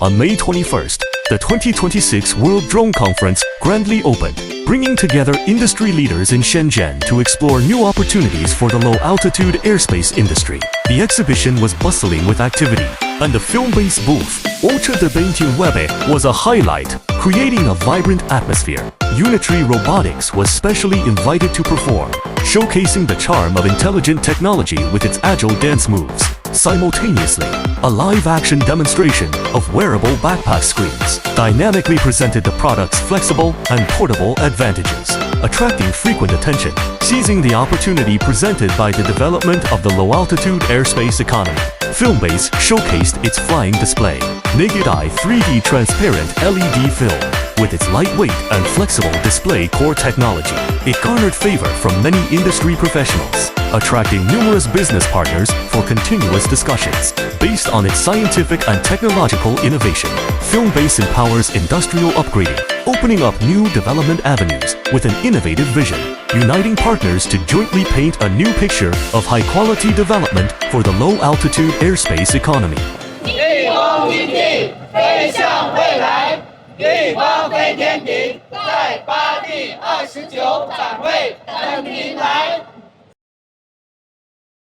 On May 21st, the 2026 World Drone Conference grandly opened, bringing together industry leaders in Shenzhen to explore new opportunities for the low-altitude airspace industry. The exhibition was bustling with activity, and the FILMBASE booth, Ultra de 21 was a highlight, creating a vibrant atmosphere. Unitree Robotics was specially invited to perform, showcasing the charm of intelligent technology with its agile dance moves. Simultaneously, a live-action demonstration of wearable backpack screens dynamically presented the product's flexible and portable advantages, attracting frequent attention, seizing the opportunity presented by the development of the low-altitude airspace economy. FILMBASE showcased its flying display, naked-eye 3D transparent LED film. With its lightweight and flexible display core technology, it garnered favor from many industry professionals, attracting numerous business partners for continuous discussions. Based on its scientific and technological innovation, FILMBASE empowers industrial upgrading, opening up new development avenues with an innovative vision, uniting partners to jointly paint a new picture of high-quality development for the low-altitude airspace economy. 一风一地，飞向未来。一光飞天顶，在8地29展位等您来。